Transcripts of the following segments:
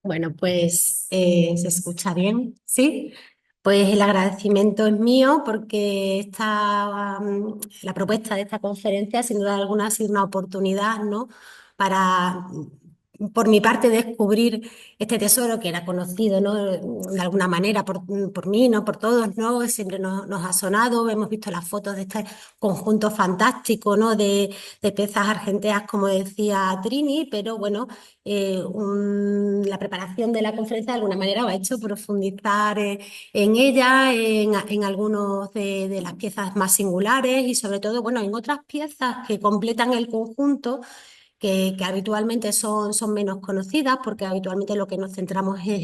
Bueno, pues se escucha bien, ¿sí? Pues el agradecimiento es mío porque la propuesta de esta conferencia sin duda alguna ha sido una oportunidad, ¿no? Para, por mi parte, descubrir este tesoro que era conocido, ¿no? De alguna manera por mí, ¿no? Por todos, ¿no? Siempre nos ha sonado, hemos visto las fotos de este conjunto fantástico, ¿no? De piezas argenteas, como decía Trini, pero bueno, la preparación de la conferencia de alguna manera me ha hecho profundizar en ella, en algunos de las piezas más singulares y sobre todo, bueno, en otras piezas que completan el conjunto que habitualmente son menos conocidas, porque habitualmente lo que nos centramos es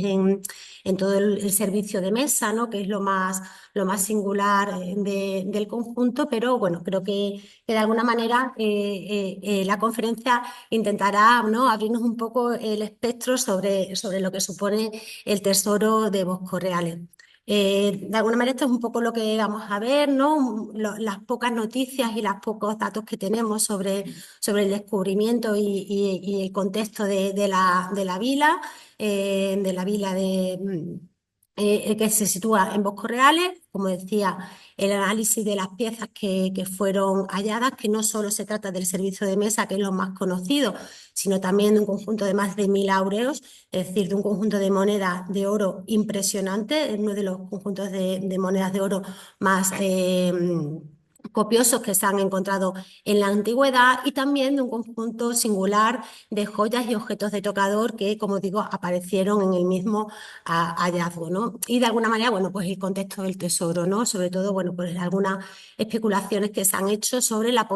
en todo el servicio de mesa, ¿no? Que es lo más singular del conjunto, pero bueno, creo que de alguna manera la conferencia intentará, ¿no? Abrirnos un poco el espectro sobre lo que supone el tesoro de Bosco Reales. De alguna manera esto es un poco lo que vamos a ver, ¿no? Las pocas noticias y los pocos datos que tenemos sobre el descubrimiento y el contexto de la vila, que se sitúa en Boscos Reales. Como decía, el análisis de las piezas que fueron halladas, que no solo se trata del servicio de mesa, que es lo más conocido, sino también de un conjunto de más de 1000 áureos, es decir, de un conjunto de monedas de oro impresionante, uno de los conjuntos de monedas de oro más copiosos que se han encontrado en la antigüedad, y también de un conjunto singular de joyas y objetos de tocador que, como digo, aparecieron en el mismo hallazgo, ¿no? Y de alguna manera, bueno, pues el contexto del tesoro, ¿no? Sobre todo, bueno, pues algunas especulaciones que se han hecho sobre a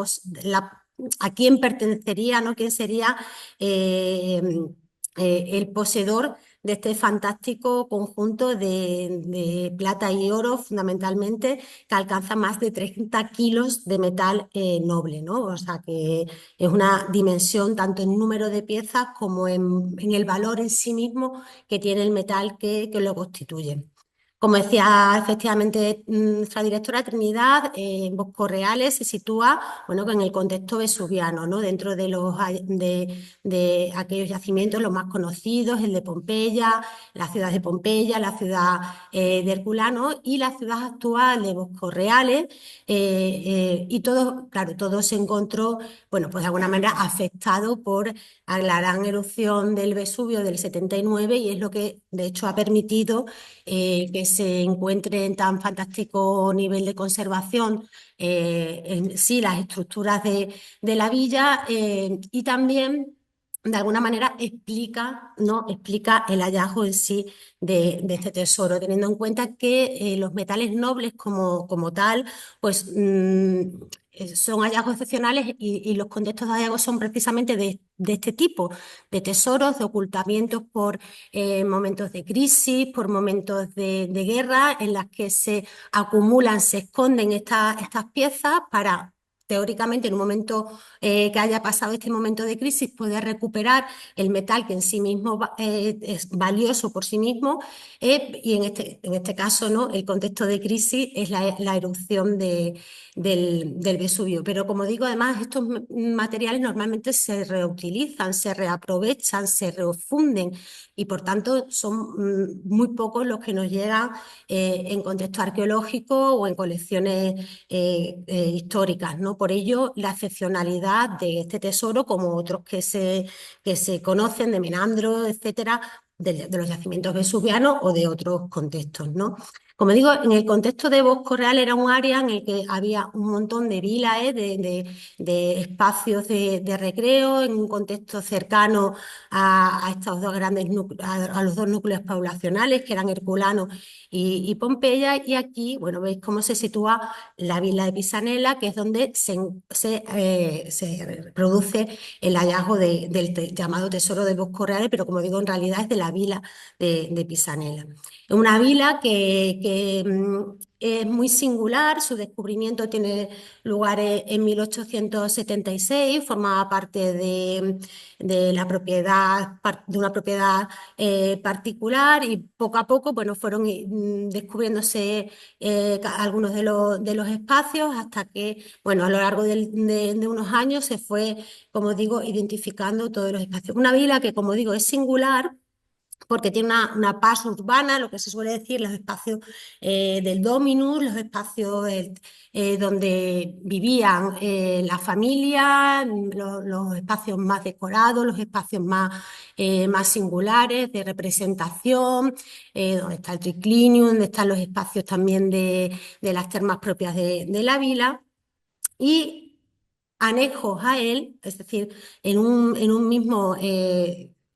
quién pertenecería, ¿no? ¿Quién sería eh, el poseedor de este fantástico conjunto de plata y oro, fundamentalmente, que alcanza más de 30 kilos de metal noble, ¿no? O sea que es una dimensión tanto en número de piezas como en el valor en sí mismo que tiene el metal que lo constituye. Como decía efectivamente nuestra directora Trinidad, Boscos Reales se sitúa, bueno, en el contexto vesuviano, ¿no? Dentro de aquellos yacimientos los más conocidos, el de Pompeya, la ciudad de Pompeya, la ciudad de Herculano y la ciudad actual de Boscos Reales. Y todo, claro, todo se encontró, bueno, pues de alguna manera afectado por la gran erupción del Vesubio del 79, y es lo que de hecho ha permitido que se encuentre en tan fantástico nivel de conservación en sí las estructuras de la villa, y también de alguna manera explica, ¿no? Explica el hallazgo en sí de este tesoro, teniendo en cuenta que los metales nobles como tal, pues son hallazgos excepcionales, y los contextos de hallazgo son precisamente de este tipo, de tesoros, de ocultamientos por momentos de crisis, por momentos de guerra, en las que se acumulan, se esconden estas piezas para, teóricamente, en un momento que haya pasado este momento de crisis, poder recuperar el metal que en sí mismo es valioso por sí mismo. Y en este caso, ¿no? El contexto de crisis es la erupción del Vesubio. Pero como digo, además, estos materiales normalmente se reutilizan, se reaprovechan, se refunden, y por tanto son muy pocos los que nos llegan en contexto arqueológico o en colecciones históricas, ¿no? Por ello, la excepcionalidad de este tesoro, como otros que se conocen de Menandro, etcétera, de los yacimientos vesuvianos o de otros contextos, ¿no? Como digo, en el contexto de Bosco Real era un área en el que había un montón de vilas, de espacios de recreo, en un contexto cercano a estos dos a los dos núcleos poblacionales, que eran Herculano y Pompeya. Y aquí, bueno, veis cómo se sitúa la villa de Pisanella, que es donde se produce el hallazgo llamado Tesoro de Bosco Reales, pero como digo, en realidad es de la villa de Pisanella. Es una vila que es muy singular. Su descubrimiento tiene lugar en 1876, formaba parte de la propiedad, de una propiedad particular, y poco a poco, bueno, fueron descubriéndose algunos de los espacios, hasta que, bueno, a lo largo de unos años se fue, como digo, identificando todos los espacios. Una vila que, como digo, es singular porque tiene una paz urbana, lo que se suele decir, los espacios del dominus, los espacios donde vivían la familia, los espacios más decorados, los espacios más singulares de representación, donde está el triclinium, donde están los espacios también de las termas propias de la vila. Y anejos a él, es decir, en un mismo,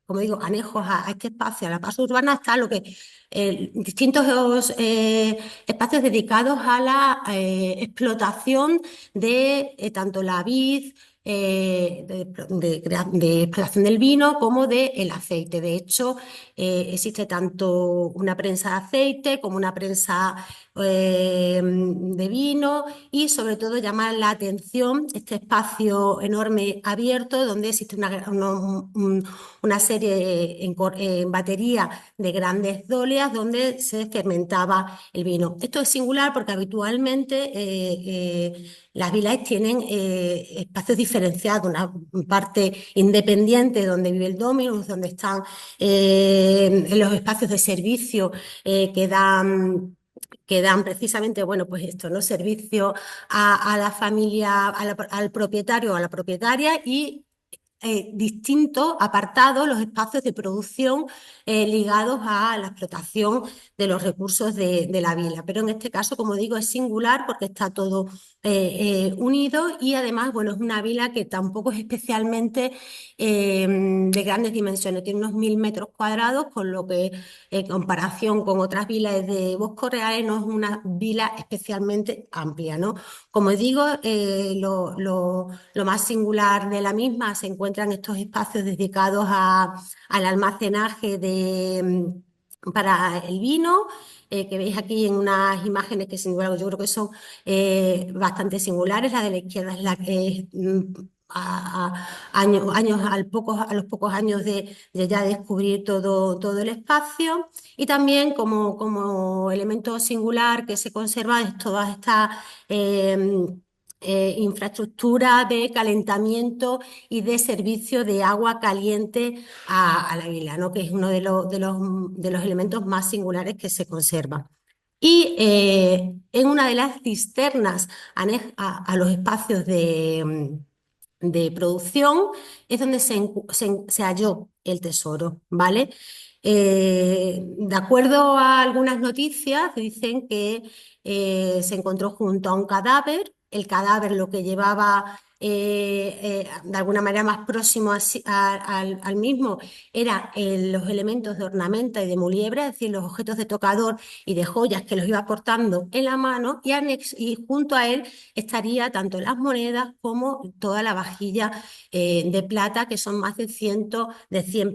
como digo, anejos a este espacio, a la paz urbana, está lo que distintos espacios dedicados a la explotación de tanto la vid, de explotación del vino como del aceite. De hecho, existe tanto una prensa de aceite como una prensa de vino y sobre todo llama la atención este espacio enorme abierto donde existe una serie en batería de grandes dolias donde se fermentaba el vino. Esto es singular porque habitualmente las vilas tienen espacios diferenciados, una parte independiente donde vive el dominus, donde están los espacios de servicio que dan precisamente, bueno, pues esto, ¿no? Servicio a la familia, al propietario o a la propietaria y distintos, apartados, los espacios de producción ligados a la explotación de los recursos de la vila. Pero en este caso, como digo, es singular porque está todo unido y además, bueno, es una vila que tampoco es especialmente de grandes dimensiones, tiene unos 1000 metros cuadrados, con lo que en comparación con otras vilas de Bosco Reales no es una vila especialmente amplia, ¿no? Como digo, lo más singular de la misma se encuentran estos espacios dedicados al almacenaje para el vino, que veis aquí en unas imágenes que sin duda yo creo que son bastante singulares. La de la izquierda es la que a los pocos años de ya descubrir todo el espacio. Y también como elemento singular que se conserva es toda esta infraestructura de calentamiento y de servicio de agua caliente a la vila, ¿no? Que es uno de los elementos más singulares que se conserva. Y en una de las cisternas a los espacios de producción es donde se halló el tesoro, ¿vale? De acuerdo a algunas noticias, dicen que se encontró junto a un cadáver. El cadáver lo que llevaba de alguna manera más próximo al mismo era los elementos de ornamenta y de muliebra, es decir, los objetos de tocador y de joyas que los iba portando en la mano y junto a él estaría tanto las monedas como toda la vajilla de plata, que son más de 100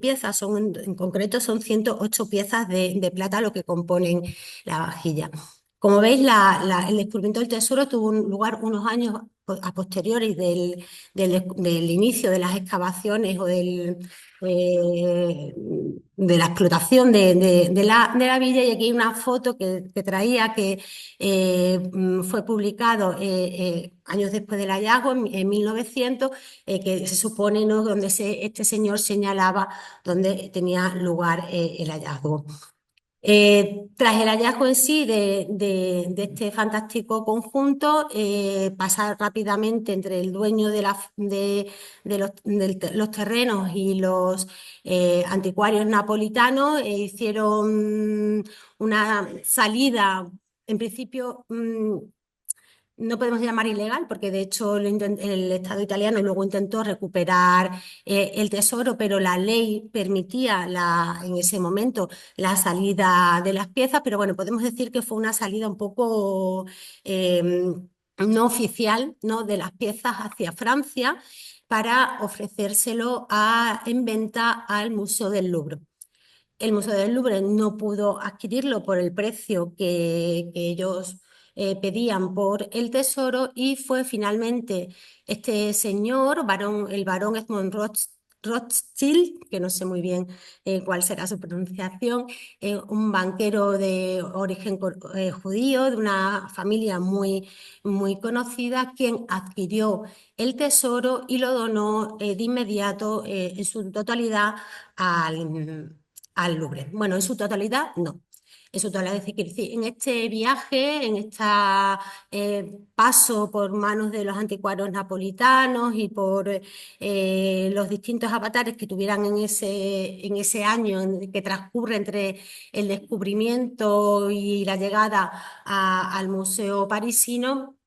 piezas, en concreto son 108 piezas de plata lo que componen la vajilla. Como veis, el descubrimiento del tesoro tuvo lugar unos años a posteriores del inicio de las excavaciones o eh, de la explotación de la villa, y aquí hay una foto que traía que fue publicado años después del hallazgo, en 1900, que se supone, ¿no?, donde este señor señalaba donde tenía lugar el hallazgo. Tras el hallazgo en sí de este fantástico conjunto, pasa rápidamente entre el dueño de los terrenos y los anticuarios napolitanos, hicieron una salida, en principio, no podemos llamar ilegal, porque de hecho el Estado italiano luego intentó recuperar el tesoro, pero la ley permitía en ese momento la salida de las piezas, pero bueno, podemos decir que fue una salida un poco no oficial, ¿no?, de las piezas hacia Francia para ofrecérselo en venta al Museo del Louvre. El Museo del Louvre no pudo adquirirlo por el precio que ellos pedían por el tesoro, y fue finalmente este señor, el barón Edmond Rothschild, que no sé muy bien cuál será su pronunciación, un banquero de origen judío, de una familia muy, muy conocida, quien adquirió el tesoro y lo donó de inmediato en su totalidad al al Louvre. Bueno, en su totalidad, no. En su totalidad, es decir, en este viaje, en este paso por manos de los anticuarios napolitanos y por los distintos avatares que tuvieran en ese año que transcurre entre el descubrimiento y la llegada al Museo Parisino,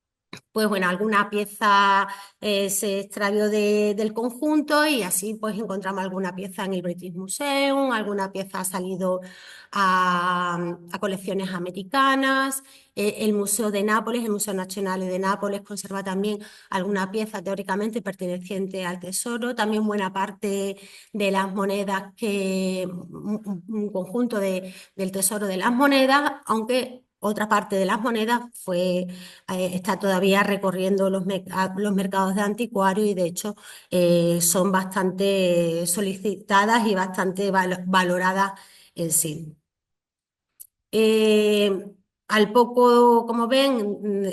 pues bueno, alguna pieza se extravió del conjunto y así pues encontramos alguna pieza en el British Museum, alguna pieza ha salido a colecciones americanas. El Museo de Nápoles, el Museo Nacional de Nápoles conserva también alguna pieza teóricamente perteneciente al tesoro, también buena parte de las monedas un conjunto del tesoro de las monedas, aunque otra parte de las monedas está todavía recorriendo los mercados de anticuarios y de hecho son bastante solicitadas y bastante valoradas en sí. Eh, Al poco, como ven,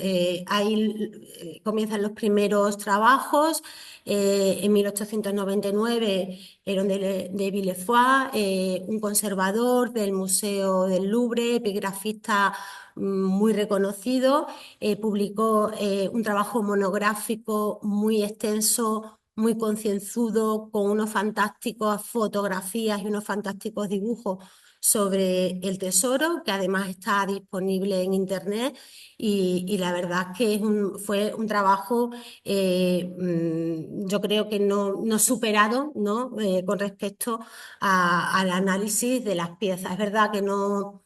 ahí comienzan los primeros trabajos. En 1899 eran de Villefoy, un conservador del Museo del Louvre, epigrafista muy reconocido, publicó un trabajo monográfico muy extenso, muy concienzudo, con unos fantásticos fotografías y unos fantásticos dibujos sobre el tesoro, que además está disponible en internet y la verdad es que fue un trabajo, yo creo que no superado, ¿no? Con respecto al análisis de las piezas. Es verdad que no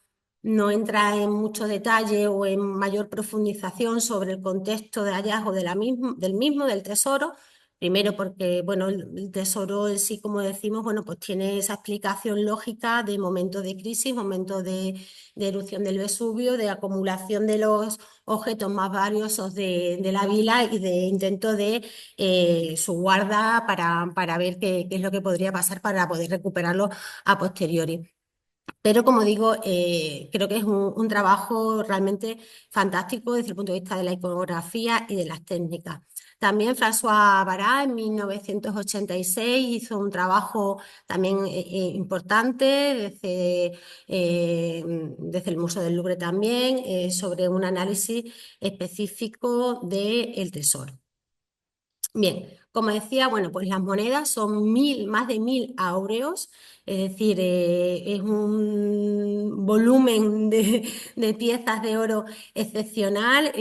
entra en mucho detalle o en mayor profundización sobre el contexto de hallazgo del tesoro. Primero porque, bueno, el tesoro en sí, como decimos, bueno, pues tiene esa explicación lógica de momentos de crisis, momentos de erupción del Vesubio, de acumulación de los objetos más valiosos de la vila y de intento de su guarda para ver qué es lo que podría pasar para poder recuperarlo a posteriori. Pero como digo, creo que es un trabajo realmente fantástico desde el punto de vista de la iconografía y de las técnicas. También François Barras en 1986 hizo un trabajo también importante desde el Museo del Louvre también sobre un análisis específico del tesoro. Bien, como decía, bueno, pues las monedas son más de 1000 áureos, es decir, es un volumen de piezas de oro excepcional,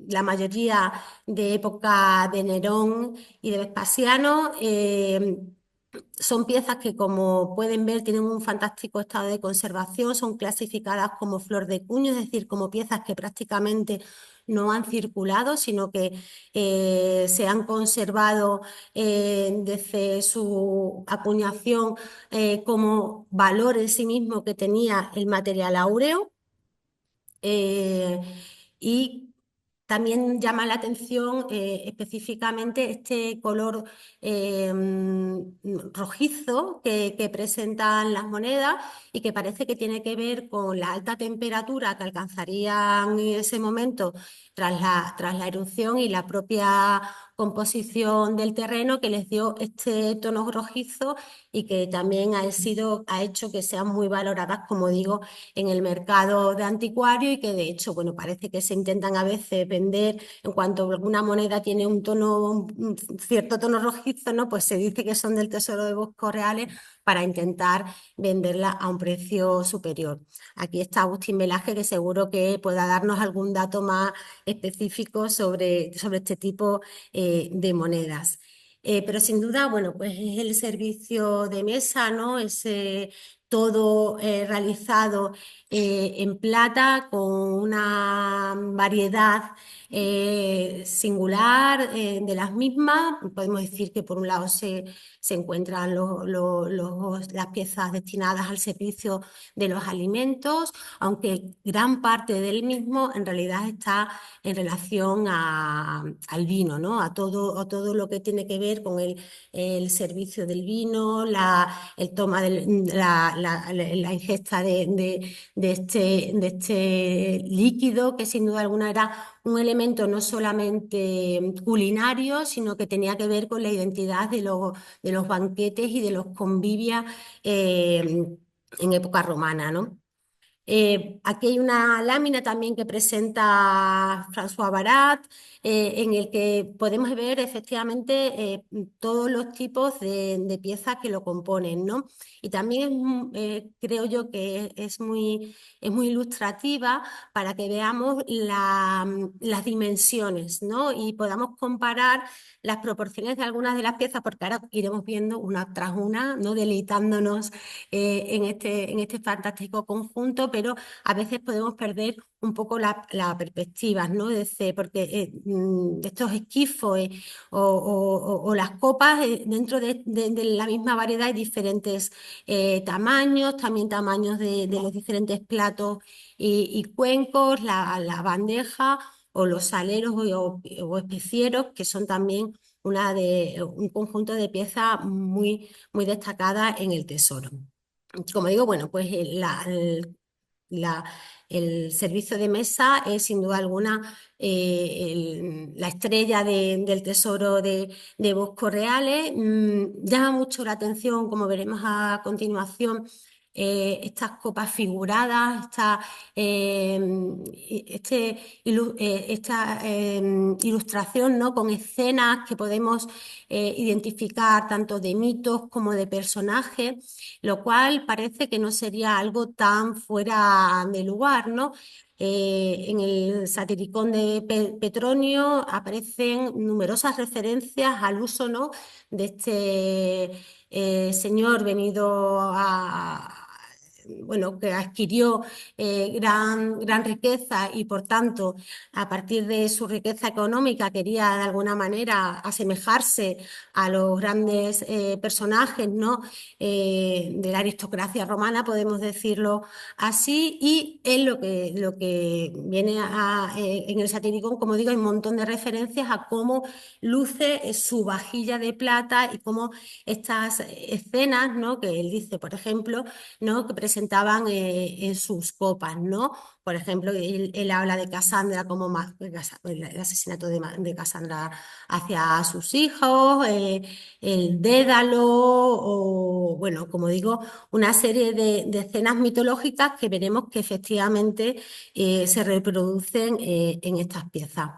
la mayoría de época de Nerón y de Vespasiano. Son piezas que, como pueden ver, tienen un fantástico estado de conservación, son clasificadas como flor de cuño, es decir, como piezas que prácticamente no han circulado, sino que se han conservado desde su acuñación como valor en sí mismo que tenía el material áureo. Eh, y también llama la atención específicamente este color rojizo que presentan las monedas y que parece que tiene que ver con la alta temperatura que alcanzarían en ese momento tras la erupción y la propia composición del terreno que les dio este tono rojizo y que también ha hecho que sean muy valoradas, como digo, en el mercado de anticuario y que de hecho, bueno, parece que se intentan a veces vender en cuanto alguna moneda tiene un cierto tono rojizo, ¿no? Pues se dice que son del Tesoro de Boscos Reales para intentar venderla a un precio superior. Aquí está Agustín Velázquez, que seguro que pueda darnos algún dato más específico sobre este tipo de monedas. Pero sin duda, bueno, pues es el servicio de mesa, ¿no? Ese todo realizado en plata con una variedad singular de las mismas. Podemos decir que por un lado se encuentran las piezas destinadas al servicio de los alimentos, aunque gran parte del mismo en realidad está en relación al vino, ¿no? A todo lo que tiene que ver con el servicio del vino, el toma la ingesta de este líquido, que sin duda alguna era un elemento no solamente culinario, sino que tenía que ver con la identidad de los banquetes y de los convivios en época romana, ¿no? Aquí hay una lámina también que presenta François Barat, en el que podemos ver efectivamente todos los tipos de piezas que lo componen, ¿no? Y también creo yo que es muy ilustrativa para que veamos las dimensiones, ¿no? Y podamos comparar las proporciones de algunas de las piezas, porque ahora iremos viendo una tras una, ¿no? Deleitándonos en este fantástico conjunto, pero a veces podemos perder un poco la perspectiva, ¿no? Porque estos esquifos o las copas, dentro de la misma variedad hay diferentes tamaños, también tamaños de los diferentes platos y cuencos, la bandeja o los saleros o especieros, que son también un conjunto de piezas muy destacadas en el tesoro. Como digo, bueno, pues la- el servicio de mesa es sin duda alguna la estrella del tesoro de Bosco Reales. Llama mucho la atención, como veremos a continuación, estas copas figuradas, eh, esta ilustración, ¿no? Con escenas que podemos identificar tanto de mitos como de personajes, lo cual parece que no sería algo tan fuera de lugar, ¿no? En el Satiricón de Petronio aparecen numerosas referencias al uso, ¿no? De este señor venido bueno, que adquirió gran riqueza y por tanto, a partir de su riqueza económica, quería de alguna manera asemejarse a los grandes personajes, ¿no? De la aristocracia romana, podemos decirlo así, y en lo que viene en el Satiricón, como digo, hay un montón de referencias a cómo luce su vajilla de plata y cómo estas escenas, ¿no? Que él dice, por ejemplo, ¿no? Que presentaban en sus copas, ¿no? Por ejemplo, él habla de Casandra como el asesinato de Casandra hacia sus hijos, el Dédalo, o bueno, como digo, una serie de escenas mitológicas que veremos que efectivamente se reproducen en estas piezas.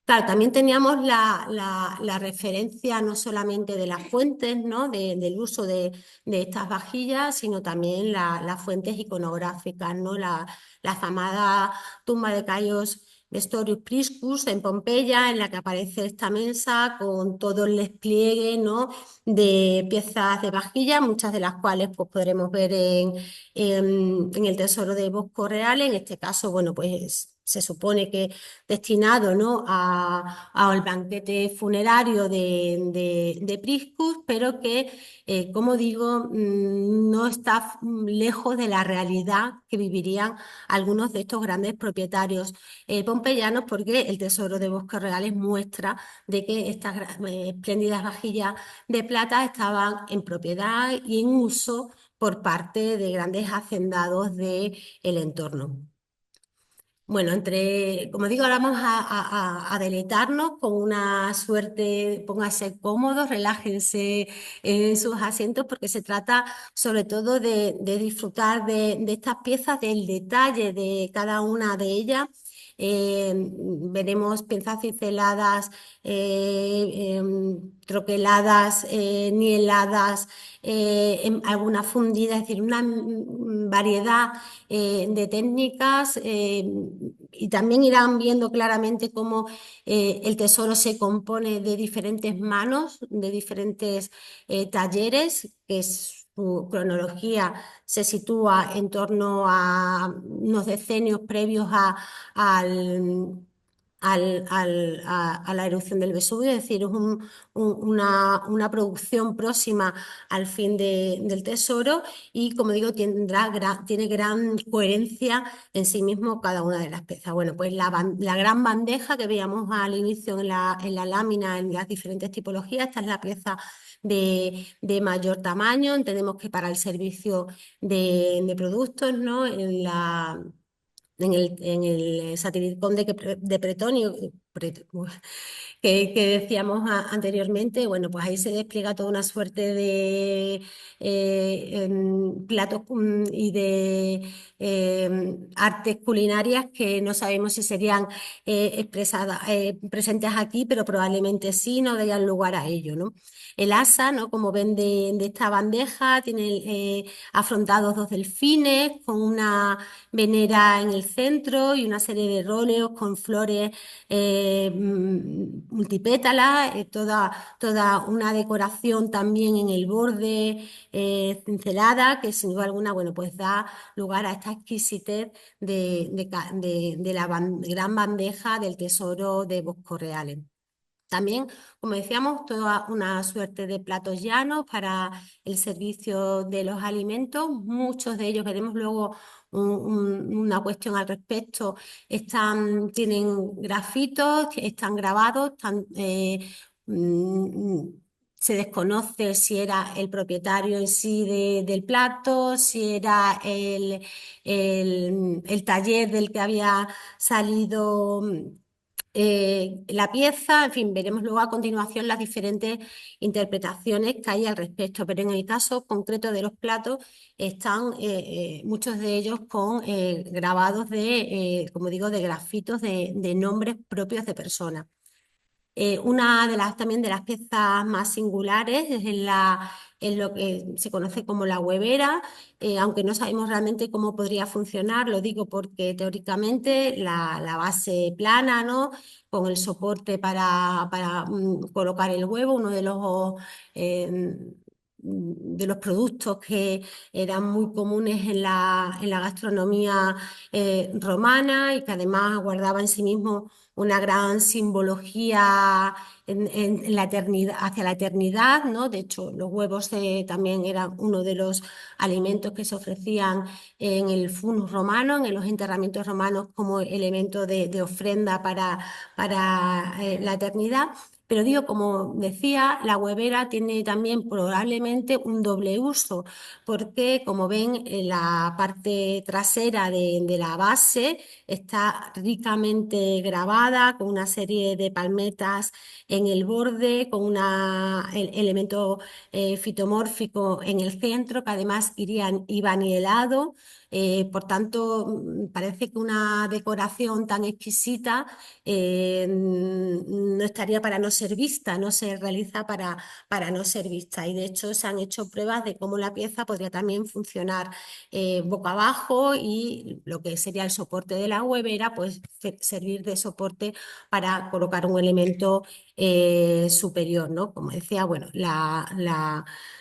Claro, también teníamos la referencia no solamente de las fuentes, ¿no? Del uso de estas vajillas, sino también las fuentes iconográficas, ¿no? La famada tumba de Caius Nestorius Priscus en Pompeya, en la que aparece esta mesa con todo el despliegue, ¿no? De piezas de vajilla, muchas de las cuales pues, podremos ver en el Tesoro de Bosco Real. En este caso, bueno, pues se supone que destinado, ¿no? Al banquete funerario de Priscus, pero que, como digo, no está lejos de la realidad que vivirían algunos de estos grandes propietarios pompeyanos, porque el Tesoro de Bosques Reales muestra de que estas espléndidas vajillas de plata estaban en propiedad y en uso por parte de grandes hacendados del entorno. Bueno, como digo, ahora vamos a deleitarnos con una suerte, pónganse cómodos, relájense en sus asientos, porque se trata sobre todo de disfrutar de estas piezas, del detalle de cada una de ellas. Veremos piezas cinceladas, troqueladas, nieladas, algunas fundidas, es decir, una variedad de técnicas y también irán viendo claramente cómo el tesoro se compone de diferentes manos, de diferentes talleres, que su cronología se sitúa en torno a unos decenios previos al a la erupción del Vesubio, es decir, es una producción próxima al fin del tesoro y, como digo, tiene gran coherencia en sí mismo cada una de las piezas. Bueno, pues la gran bandeja que veíamos al inicio en la lámina, en las diferentes tipologías, esta es la pieza de mayor tamaño. Entendemos que para el servicio de productos, ¿no? En el Satiricón de Pretonio, que decíamos anteriormente, bueno, pues ahí se despliega toda una suerte de platos y de artes culinarias que no sabemos si serían expresadas, presentes aquí, pero probablemente sí, no darían lugar a ello, ¿no? El asa, ¿no? Como ven de esta bandeja, tiene afrontados dos delfines con una venera en el centro y una serie de róleos con flores multipétalas, toda una decoración también en el borde cincelada, que sin duda alguna, bueno, pues da lugar a esta exquisitez de la gran bandeja del tesoro de Bosco Reales. También, como decíamos, toda una suerte de platos llanos para el servicio de los alimentos. Muchos de ellos, veremos luego una cuestión al respecto, tienen grafitos, están grabados, mm, se desconoce si era el propietario en sí del plato, si era el taller del que había salido la pieza. En fin, veremos luego a continuación las diferentes interpretaciones que hay al respecto, pero en el caso concreto de los platos están muchos de ellos con grabados como digo, de grafitos de nombres propios de personas. Una de también de las piezas más singulares es en lo que se conoce como la huevera, aunque no sabemos realmente cómo podría funcionar. Lo digo porque teóricamente la base plana, ¿no? Con el soporte para colocar el huevo, uno de los productos que eran muy comunes en la gastronomía romana, y que además guardaba en sí mismo una gran simbología en la eternidad, hacia la eternidad, ¿no? De hecho, los huevos también eran uno de los alimentos que se ofrecían en el funus romano, en los enterramientos romanos, como elemento de ofrenda para la eternidad. Pero digo, como decía, la huevera tiene también probablemente un doble uso, porque, como ven, en la parte trasera de la base está ricamente grabada con una serie de palmetas en el borde, con un elemento fitomórfico en el centro, que además iba nivelado. Por tanto, parece que una decoración tan exquisita no estaría para no ser vista, no se realiza para no ser vista. Y de hecho se han hecho pruebas de cómo la pieza podría también funcionar boca abajo, y lo que sería el soporte de la huevera, pues servir de soporte para colocar un elemento superior, ¿no? Como decía, bueno,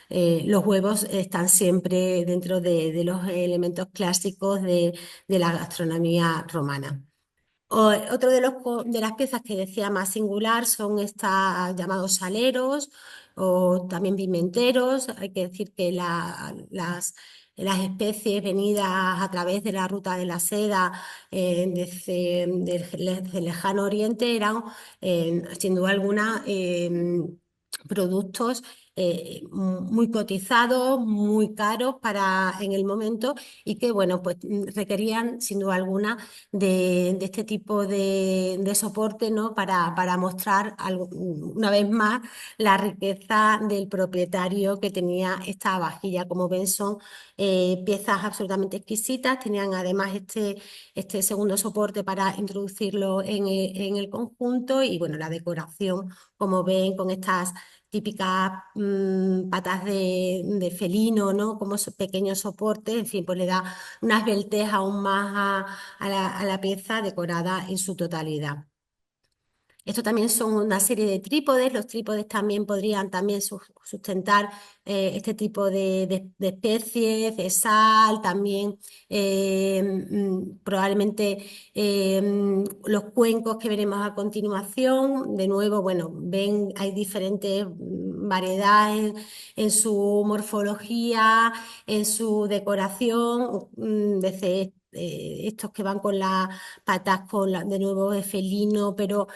los huevos están siempre dentro de los elementos clásicos de la gastronomía romana. Otro de las piezas que decía más singular son estas llamados saleros o también pimenteros. Hay que decir que las especies venidas a través de la ruta de la seda desde el lejano oriente eran, sin duda alguna, productos muy cotizados, muy caros en el momento, y que, bueno, pues requerían sin duda alguna de este tipo de soporte, ¿no? Para mostrar una vez más la riqueza del propietario que tenía esta vajilla. Como ven, son piezas absolutamente exquisitas. Tenían además este segundo soporte para introducirlo en el conjunto, y bueno, la decoración, como ven, con estas típicas patas de felino, ¿no? Como pequeños soportes, en fin, pues le da una esbeltez aún más a la pieza decorada en su totalidad. Esto también son una serie de trípodes. Los trípodes también podrían también sustentar este tipo de especies, de sal, también probablemente los cuencos que veremos a continuación. De nuevo, bueno, ven, hay diferentes variedades en su morfología, en su decoración, desde estos que van con las patas de nuevo de felino, pero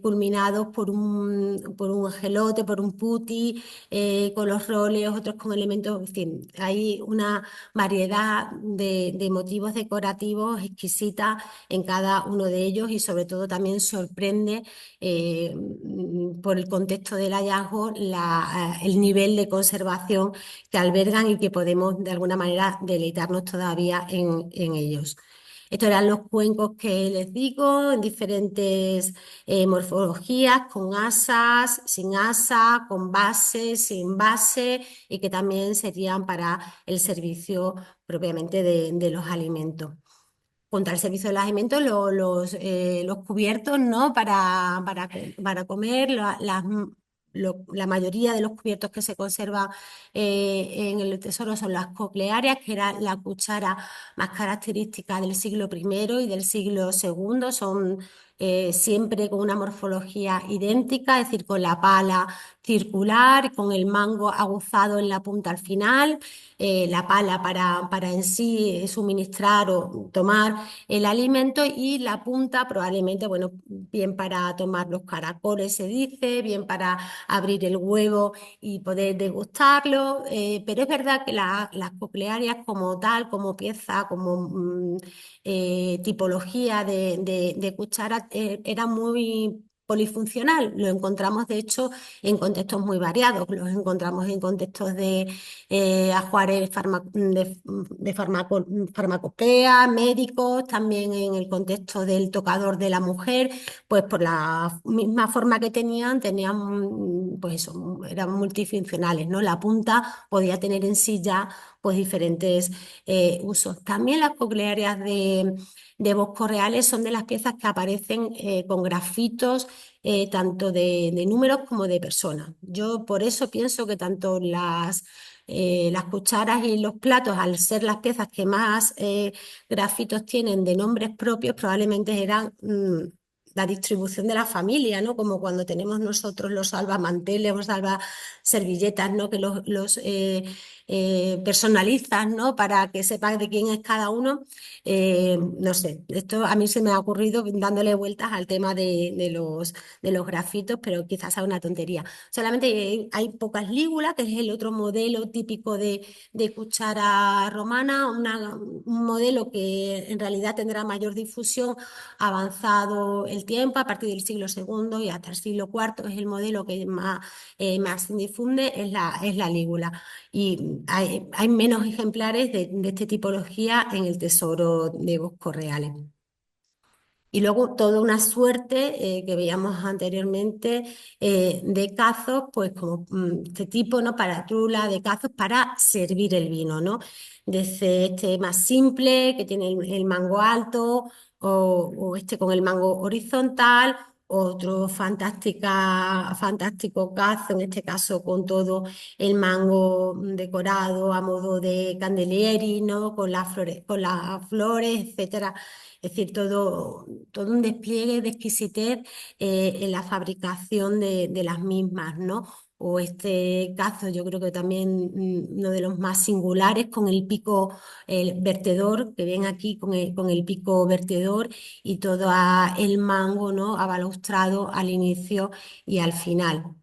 culminados por un gelote, por un putti, con los roles, otros con elementos, en fin, hay una variedad de motivos decorativos exquisita en cada uno de ellos y sobre todo también sorprende por el contexto del hallazgo el nivel de conservación que albergan y que podemos de alguna manera deleitarnos todavía en ellos. Estos eran los cuencos que les digo, en diferentes morfologías, con asas, sin asa, con base, sin base, y que también serían para el servicio propiamente de los alimentos. Contra el servicio de los alimentos, los cubiertos, ¿no? Para comer, la mayoría de los cubiertos que se conservan en el tesoro son las coclearias, que era la cuchara más característica del siglo primero y del siglo segundo. Son siempre con una morfología idéntica, es decir, con la pala circular, con el mango aguzado en la punta al final, la pala para en sí suministrar o tomar el alimento y la punta probablemente, bueno, bien para tomar los caracoles se dice, bien para abrir el huevo y poder degustarlo, pero es verdad que las coclearias como tal, como pieza, como tipología de cuchara, era muy polifuncional. Lo encontramos, de hecho, en contextos muy variados. Los encontramos en contextos de ajuares farmacopea, médicos, también en el contexto del tocador de la mujer, pues por la misma forma que tenían, pues eso, eran multifuncionales, ¿no? La punta podía tener en sí ya pues diferentes usos. También las coclearias de Bosco Reales son de las piezas que aparecen con grafitos tanto de números como de personas. Yo por eso pienso que tanto las cucharas y los platos, al ser las piezas que más grafitos tienen de nombres propios, probablemente eran la distribución de la familia, ¿no? Como cuando tenemos nosotros los salvamanteles o salvaservilletas, ¿no? Que personalizas, ¿no? Para que sepas de quién es cada uno. No sé, esto a mí se me ha ocurrido dándole vueltas al tema de los grafitos, pero quizás sea una tontería. Solamente hay pocas lígulas, que es el otro modelo típico de cuchara romana, un modelo que en realidad tendrá mayor difusión avanzado el tiempo, a partir del siglo segundo y hasta el siglo cuarto es el modelo que más se difunde, es la lígula. Y hay menos ejemplares de esta tipología en el tesoro de Bosco Reales. Y luego toda una suerte que veíamos anteriormente de cazos, pues como este tipo, ¿no? Para trula de cazos para servir el vino, ¿no? Desde este más simple, que tiene el mango alto, o este con el mango horizontal, otro fantástico cazo, en este caso con todo el mango decorado a modo de candelieri, ¿no? Con las flores, etcétera. Es decir, todo un despliegue de exquisitez en la fabricación de las mismas, ¿no? O este cazo, yo creo que también uno de los más singulares con el pico el vertedor, que ven aquí con el pico vertedor y todo el mango, ¿no? Abalaustrado al inicio y al final.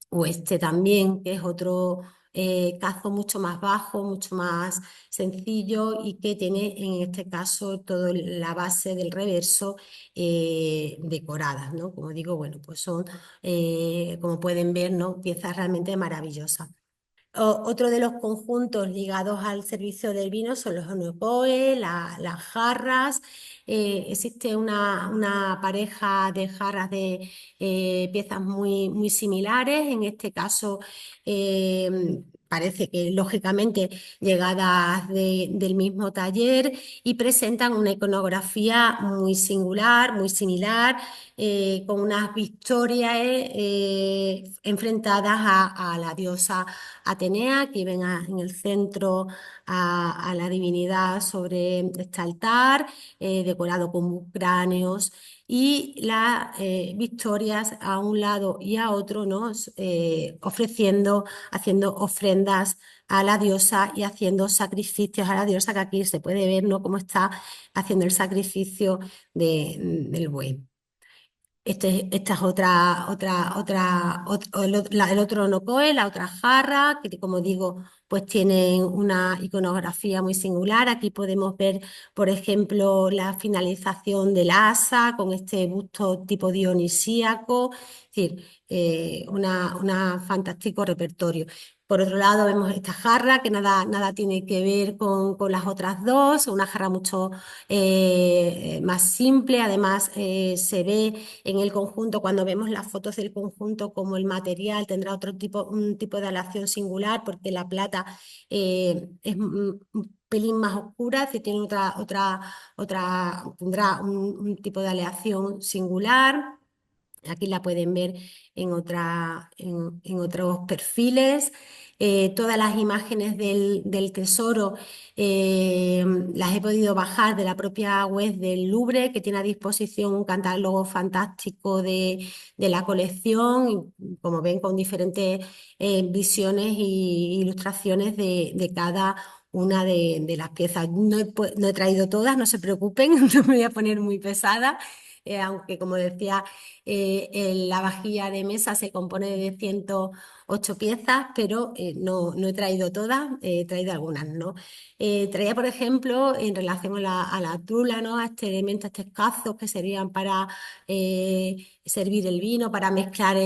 O este también, que es otro cazo mucho más bajo, mucho más sencillo y que tiene en este caso toda la base del reverso decorada, ¿no? Como digo, bueno, pues son, como pueden ver, ¿no? Piezas realmente maravillosas. Otro de los conjuntos ligados al servicio del vino son los onopoes, las jarras, existe una pareja de jarras de piezas muy similares. En este caso, parece que lógicamente llegadas del mismo taller y presentan una iconografía muy singular, muy similar, con unas victorias enfrentadas a la diosa Atenea, que ven en el centro a la divinidad sobre este altar, decorado con cráneos, y las victorias a un lado y a otro, ¿no? Haciendo ofrendas a la diosa y haciendo sacrificios a la diosa, que aquí se puede ver, ¿no?, cómo está haciendo el sacrificio del buey. Esta es el otro nocoe, la otra jarra, que como digo, pues tienen una iconografía muy singular. Aquí podemos ver, por ejemplo, la finalización del asa con este busto tipo dionisíaco, es decir, un fantástico repertorio. Por otro lado, vemos esta jarra que nada tiene que ver con las otras dos, una jarra mucho más simple. Además, se ve en el conjunto, cuando vemos las fotos del conjunto, como el material tendrá un tipo de aleación singular, porque la plata es un pelín más oscura, que tiene tendrá un tipo de aleación singular. Aquí la pueden ver en otros perfiles. Todas las imágenes del tesoro las he podido bajar de la propia web del Louvre, que tiene a disposición un catálogo fantástico de la colección, y, como ven, con diferentes visiones e ilustraciones de cada una de las piezas. No he traído todas, no se preocupen, no me voy a poner muy pesada. Aunque, como decía, la vajilla de mesa se compone de 108 piezas, pero no he traído todas, he traído algunas, ¿no? Traía, por ejemplo, en relación a la trula, ¿no?, a este elemento, a estos cazos que servían para servir el vino, para mezclar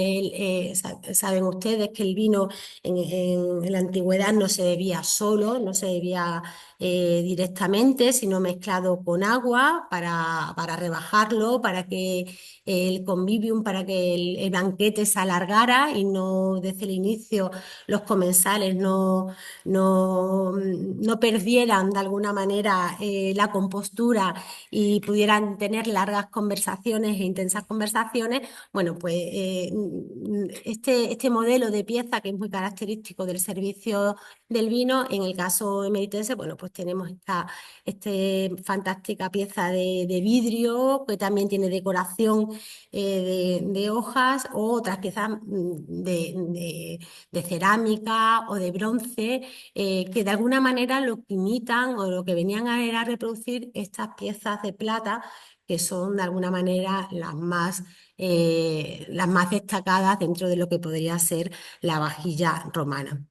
saben ustedes que el vino en la antigüedad no se bebía solo, no se bebía directamente, sino mezclado con agua para rebajarlo, para que el convivium, para que el banquete se alargara y no desde el inicio los comensales no perdieran de alguna manera la compostura y pudieran tener largas conversaciones e intensas conversaciones. Bueno, pues este modelo de pieza, que es muy característico del servicio del vino, en el caso emeritense, bueno, pues tenemos esta fantástica pieza de vidrio, que también tiene decoración de hojas, o otras piezas de cerámica o de bronce, que de alguna manera lo que imitan o lo que venían a era reproducir estas piezas de plata, que son de alguna manera las más destacadas dentro de lo que podría ser la vajilla romana.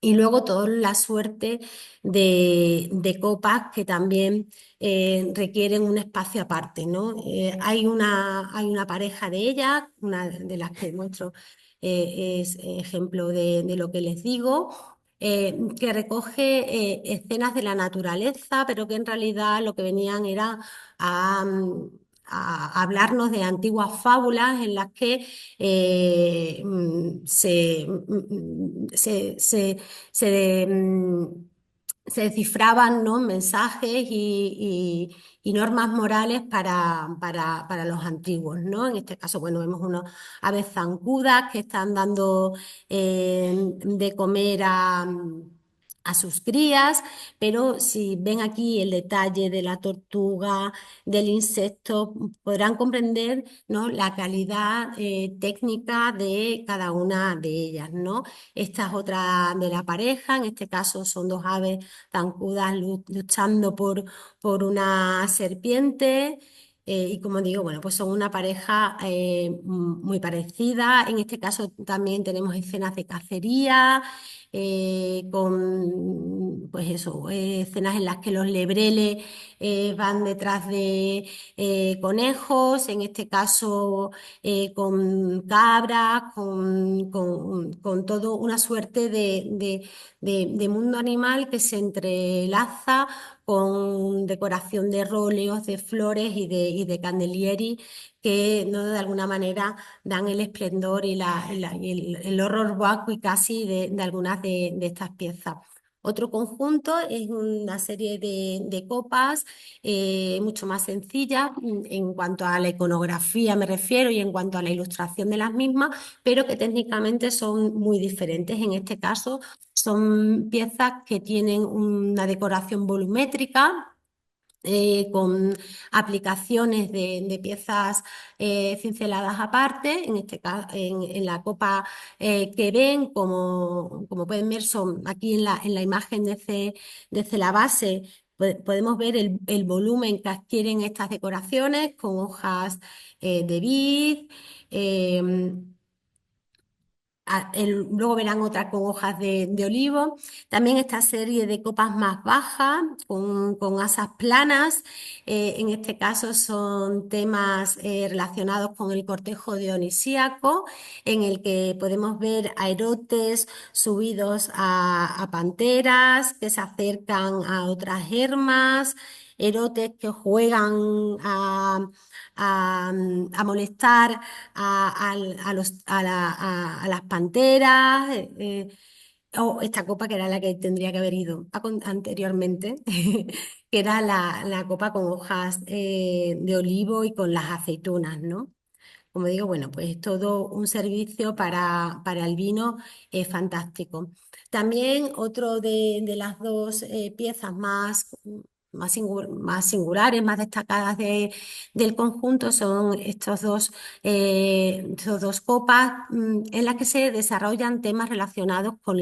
Y luego toda la suerte de copas que también requieren un espacio aparte, ¿no? Hay una pareja de ellas, una de las que muestro es ejemplo de lo que les digo, que recoge escenas de la naturaleza, pero que en realidad lo que venían era a, a hablarnos de antiguas fábulas en las que se, se descifraban, ¿no?, mensajes y normas morales para los antiguos, ¿no? En este caso, bueno, vemos unos aves zancudas que están dando de comer a sus crías, pero si ven aquí el detalle de la tortuga, del insecto, podrán comprender, ¿no?, la calidad técnica de cada una de ellas, ¿no? Esta es otra de la pareja, en este caso son dos aves zancudas luchando por una serpiente. Y como digo, bueno, pues son una pareja muy parecida. En este caso también tenemos escenas de cacería, con, pues eso, escenas en las que los lebreles van detrás de conejos, en este caso con cabras, con todo una suerte de mundo animal que se entrelaza con decoración de róleos, de flores y de candelieri que ¿no? de alguna manera dan el esplendor y el horror vacui casi de algunas de estas piezas. Otro conjunto es una serie de copas mucho más sencillas en cuanto a la iconografía me refiero y en cuanto a la ilustración de las mismas, pero que técnicamente son muy diferentes. En este caso son piezas que tienen una decoración volumétrica con aplicaciones de piezas cinceladas aparte. En este caso, en la copa que ven, como pueden ver, son aquí en la imagen desde la base. Podemos ver el volumen que adquieren estas decoraciones con hojas de vid. Luego verán otras con hojas de olivo. También esta serie de copas más bajas, con asas planas. En este caso son temas relacionados con el cortejo dionisíaco, en el que podemos ver a erotes subidos a panteras que se acercan a otras hermas, erotes que juegan a molestar a las panteras, o esta copa que era la que tendría que haber ido anteriormente, que era la copa con hojas de olivo y con las aceitunas, ¿no? Como digo, bueno, pues todo un servicio para el vino fantástico. También otro de las dos piezas más singulares, más destacadas del conjunto son estos dos copas en las que se desarrollan temas relacionados con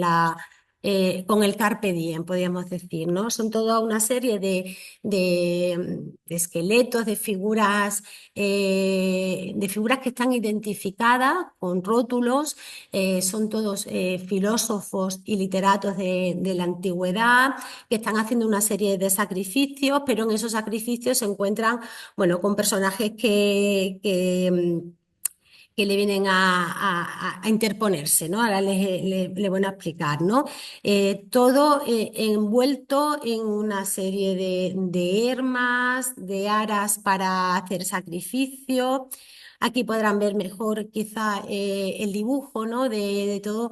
el Carpe Diem, podríamos decir, ¿no? Son toda una serie de esqueletos, de figuras que están identificadas con rótulos, son todos filósofos y literatos de la antigüedad que están haciendo una serie de sacrificios, pero en esos sacrificios se encuentran, bueno, con personajes que le vienen a interponerse, ¿no? Ahora les voy a explicar, ¿no? Todo envuelto en una serie de hermas, de aras para hacer sacrificios. Aquí podrán ver mejor quizá el dibujo, ¿no? De toda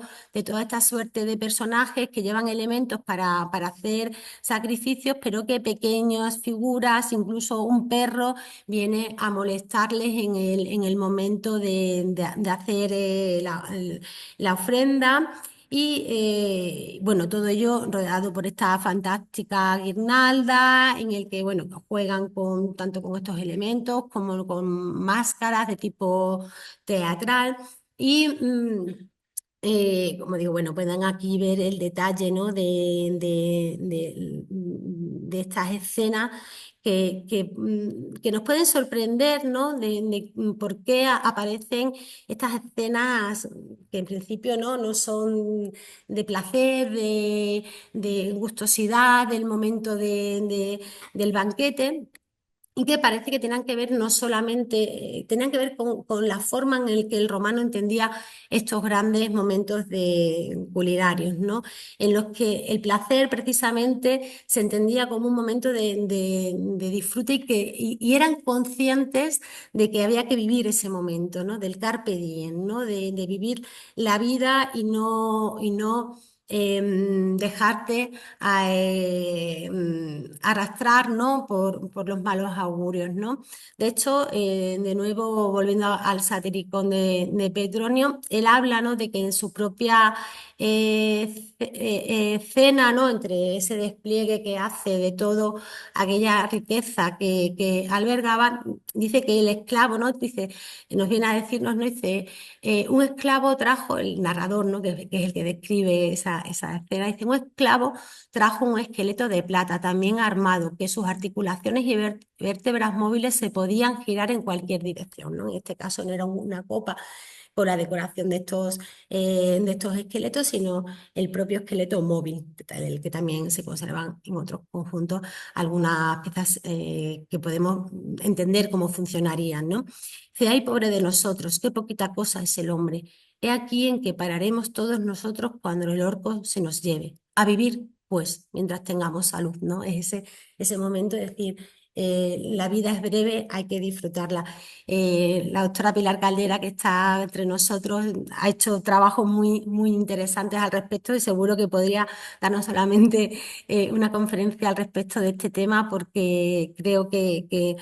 esta suerte de personajes que llevan elementos para hacer sacrificios, pero que pequeñas figuras, incluso un perro, viene a molestarles en el momento de hacer la ofrenda. Y bueno, todo ello rodeado por esta fantástica guirnalda en el que bueno, juegan tanto con estos elementos como con máscaras de tipo teatral. Y como digo, bueno, pueden aquí ver el detalle, ¿no? de estas escenas que nos pueden sorprender, ¿no? De por qué aparecen estas escenas que en principio no son de placer, de gustosidad, del momento del banquete. Y que parece que tenían que ver no solamente, tenían que ver con la forma en la que el romano entendía estos grandes momentos culinarios, ¿no? En los que el placer precisamente se entendía como un momento de disfrute y eran conscientes de que había que vivir ese momento, ¿no? Del carpe diem, ¿no? De vivir la vida y no dejarte arrastrar, ¿no? por los malos augurios, ¿no? De hecho, de nuevo, volviendo al satiricón de Petronio, él habla, ¿no? de que en su propia cena, ¿no? entre ese despliegue que hace de todo aquella riqueza que albergaba, dice que el esclavo, ¿no? dice, nos viene a decirnos, ¿no? dice, un esclavo trajo, el narrador, ¿no? que es el que describe esa escena, dice, un esclavo trajo un esqueleto de plata, también armado, que sus articulaciones y vértebras móviles se podían girar en cualquier dirección, ¿no? En este caso no era una copa por la decoración de estos esqueletos, sino el propio esqueleto móvil, el que también se conservan en otros conjuntos algunas piezas que podemos entender cómo funcionarían, ¿no? Dice, ay, pobre de nosotros, qué poquita cosa es el hombre. He aquí en que pararemos todos nosotros cuando el orco se nos lleve. A vivir, pues, mientras tengamos salud, ¿no? Es ese momento de decir, la vida es breve, hay que disfrutarla. La doctora Pilar Caldera, que está entre nosotros, ha hecho trabajos muy interesantes al respecto y seguro que podría darnos solamente una conferencia al respecto de este tema porque creo que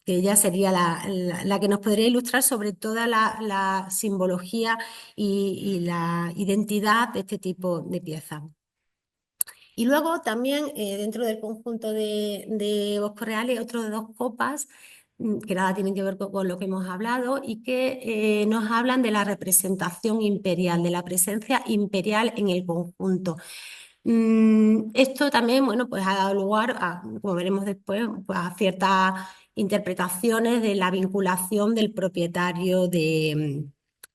ella sería la que nos podría ilustrar sobre toda la simbología y la identidad de este tipo de piezas. Y luego también dentro del conjunto de Boscos Reales, otros dos copas que nada tienen que ver con lo que hemos hablado y que nos hablan de la representación imperial, de la presencia imperial en el conjunto. Esto también, bueno, pues ha dado lugar a, como veremos después, pues a ciertas interpretaciones de la vinculación del propietario de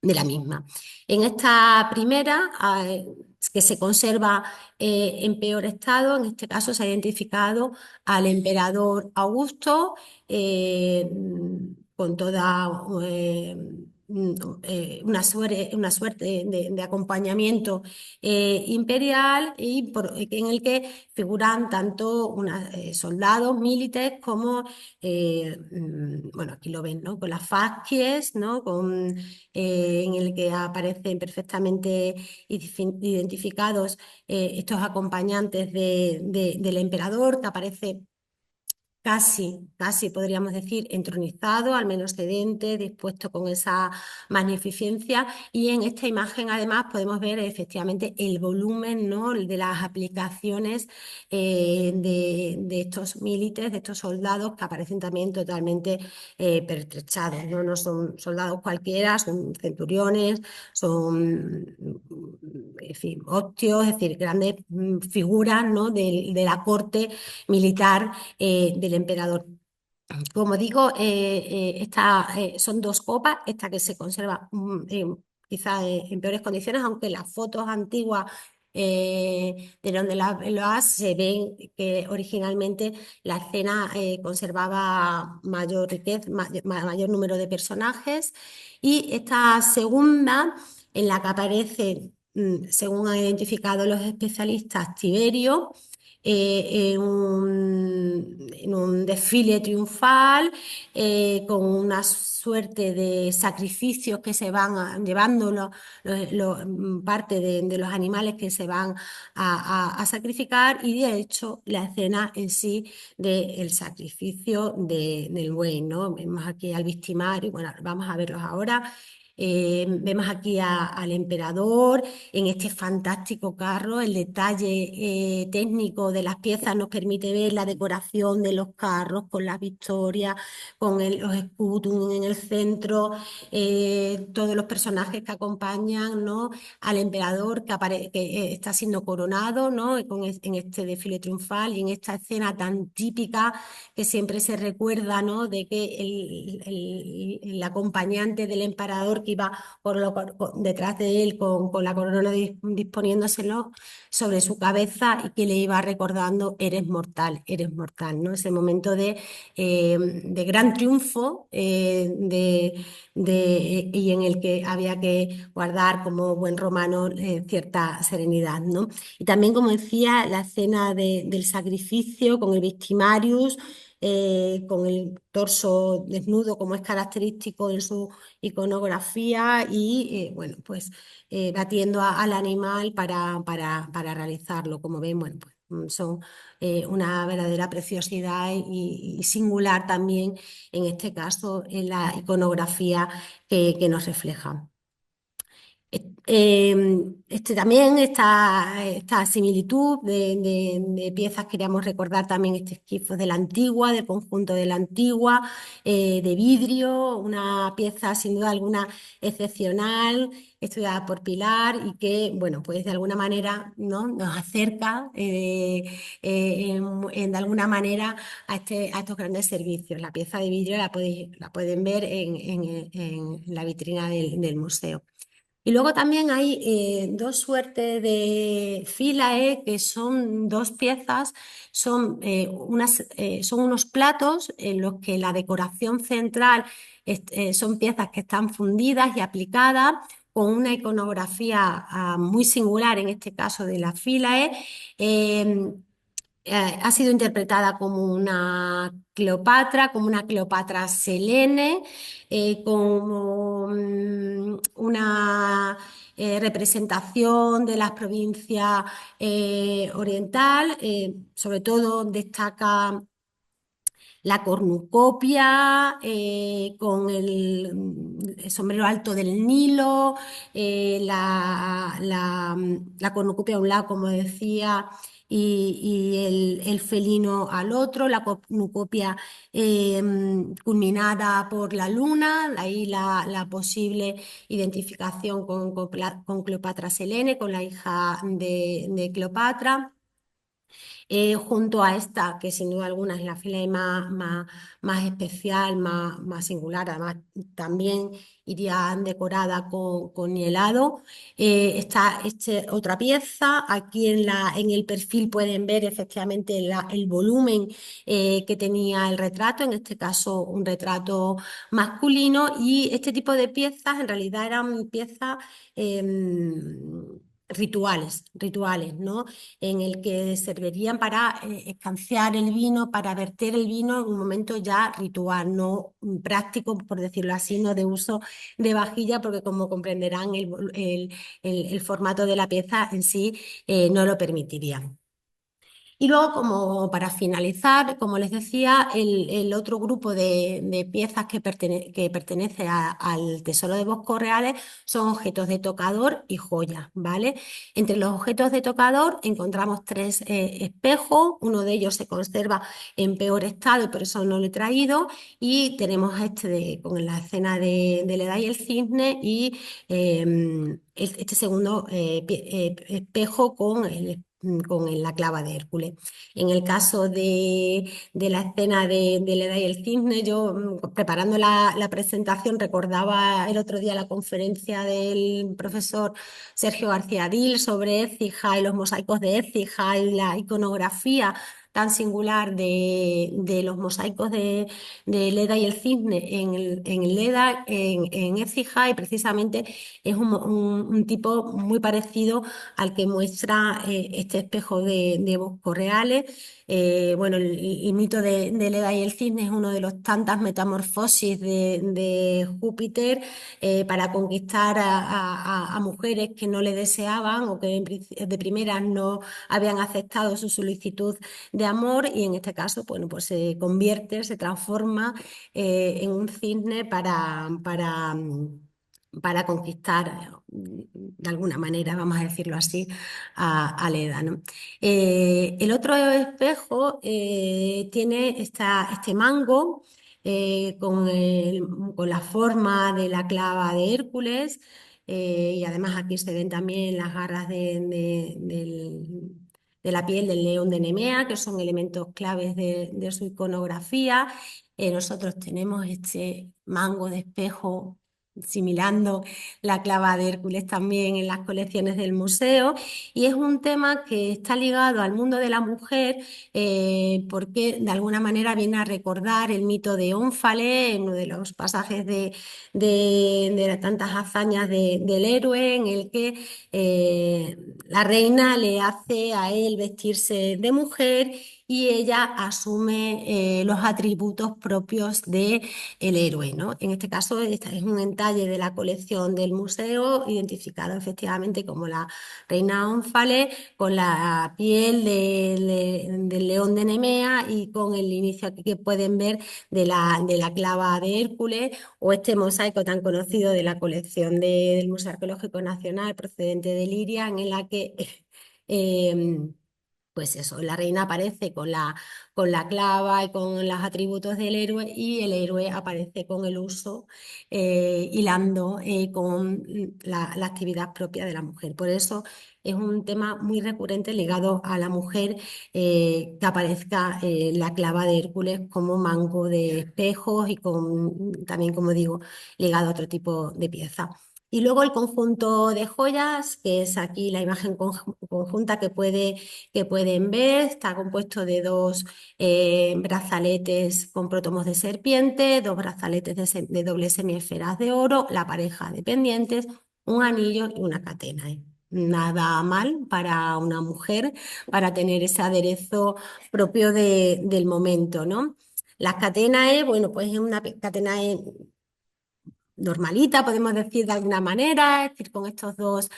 la misma. En esta primera, que se conserva en peor estado, en este caso se ha identificado al emperador Augusto con toda una suerte de acompañamiento imperial y en el que figuran tanto soldados, militares como, bueno, aquí lo ven, ¿no? Con las fascies, ¿no? En el que aparecen perfectamente identificados estos acompañantes del emperador, que aparece casi podríamos decir entronizado, al menos sedente, dispuesto con esa magnificencia. Y en esta imagen además podemos ver efectivamente el volumen, ¿no? de las aplicaciones de estos militares, de estos soldados que aparecen también totalmente pertrechados, ¿no? No son soldados cualquiera, son centuriones, son en fin, hostios, es decir, grandes figuras, ¿no? de la corte militar del emperador. Como digo, son dos copas, esta que se conserva quizá en peores condiciones, aunque las fotos antiguas de donde lo se ven que originalmente la escena conservaba mayor riqueza, mayor número de personajes. Y esta segunda, en la que aparece, según han identificado los especialistas, Tiberio, en un desfile triunfal, con una suerte de sacrificios que se van llevando parte de los animales que se van a sacrificar, y de hecho la escena en sí del sacrificio del buey, ¿no? Vemos aquí al victimario, bueno, vamos a verlos ahora. Vemos aquí al emperador en este fantástico carro. El detalle técnico de las piezas nos permite ver la decoración de los carros con las victorias, con los escudos en el centro, todos los personajes que acompañan, ¿no? al emperador que está siendo coronado, ¿no? en este desfile triunfal y en esta escena tan típica que siempre se recuerda, ¿no? de que el acompañante del emperador que iba detrás de él con la corona disponiéndoselo sobre su cabeza y que le iba recordando, eres mortal, ¿no? Ese momento de gran triunfo y en el que había que guardar como buen romano cierta serenidad, ¿no? Y también, como decía, la escena del sacrificio con el victimarius, con el torso desnudo como es característico en su iconografía y, bueno, pues batiendo al animal para realizarlo. Como ven, bueno, pues son una verdadera preciosidad y singular también, en este caso, en la iconografía que nos refleja. También esta similitud de piezas, queríamos recordar también este esquizo de la Antigua, del conjunto de la Antigua, de vidrio, una pieza sin duda alguna excepcional, estudiada por Pilar y que, bueno, pues de alguna manera, ¿no?, nos acerca de alguna manera a estos grandes servicios. La pieza de vidrio la pueden ver en la vitrina del museo. Y luego también hay dos suertes de filae, que son dos piezas, son unos platos en los que la decoración central son piezas que están fundidas y aplicadas con una iconografía muy singular, en este caso de la filae. eh, ha sido interpretada como una Cleopatra Selene, como una representación de las provincias oriental. Sobre todo destaca la cornucopia con el sombrero alto del Nilo, la cornucopia a un lado, como decía, y el felino al otro, la cornucopia culminada por la luna, ahí la posible identificación con Cleopatra Selene, con la hija de Cleopatra. Junto a esta, que sin duda alguna es la fila más especial, más singular, además también iría decorada con hielado. Está otra pieza, aquí en el perfil pueden ver efectivamente el volumen que tenía el retrato, en este caso un retrato masculino, y este tipo de piezas en realidad eran piezas rituales, ¿no?, en el que servirían para escanciar el vino, para verter el vino en un momento ya ritual, no práctico, por decirlo así, no de uso de vajilla, porque como comprenderán, el formato de la pieza en sí no lo permitiría. Y luego, como para finalizar, como les decía, el otro grupo de piezas que pertenece al Tesoro de Boscos Reales son objetos de tocador y joyas, ¿vale? Entre los objetos de tocador encontramos tres espejos, uno de ellos se conserva en peor estado y por eso no lo he traído, y tenemos con la escena de Leda y el cisne, y este segundo espejo con la clava de Hércules. En el caso de la escena de Leda y el cisne, yo preparando la presentación recordaba el otro día la conferencia del profesor Sergio García Dil sobre Écija y los mosaicos de Écija y la iconografía tan singular de los mosaicos de Leda y el cisne en Leda, en Écija, y precisamente es un tipo muy parecido al que muestra este espejo de Boscos Reales. Bueno, el mito de Leda y el cisne es uno de los tantas metamorfosis de Júpiter para conquistar a mujeres que no le deseaban o que de primeras no habían aceptado su solicitud de amor, y en este caso, bueno, pues se convierte, se transforma en un cisne para conquistar de alguna manera, vamos a decirlo así, a Leda, ¿no? El otro espejo tiene este mango con la forma de la clava de Hércules, y además aquí se ven también las garras de la piel del león de Nemea, que son elementos claves de su iconografía. Nosotros tenemos este mango de espejo similando la clava de Hércules también en las colecciones del museo, y es un tema que está ligado al mundo de la mujer porque de alguna manera viene a recordar el mito de Ónfale, en uno de los pasajes de las tantas hazañas del héroe, en el que la reina le hace a él vestirse de mujer y ella asume los atributos propios de el héroe, ¿no? En este caso, este es un entalle de la colección del museo, identificado efectivamente como la reina Ónfale, con la piel del león de Nemea y con el inicio aquí que pueden ver de la clava de Hércules, o este mosaico tan conocido de la colección del Museo Arqueológico Nacional procedente de Liria, en la que em, pues eso, la reina aparece con la clava y con los atributos del héroe, y el héroe aparece con el uso, hilando con la actividad propia de la mujer. Por eso es un tema muy recurrente ligado a la mujer, que aparezca la clava de Hércules como mango de espejos y también, como digo, ligado a otro tipo de pieza. Y luego el conjunto de joyas, que es aquí la imagen conjunta que pueden ver, está compuesto de dos brazaletes con prótomos de serpiente, dos brazaletes de doble semiesferas de oro, la pareja de pendientes, un anillo y una cadena. Nada mal para una mujer, para tener ese aderezo propio del momento, ¿no? Las catenae, bueno, pues es una catenae normalita, podemos decir de alguna manera, es decir, con estos dos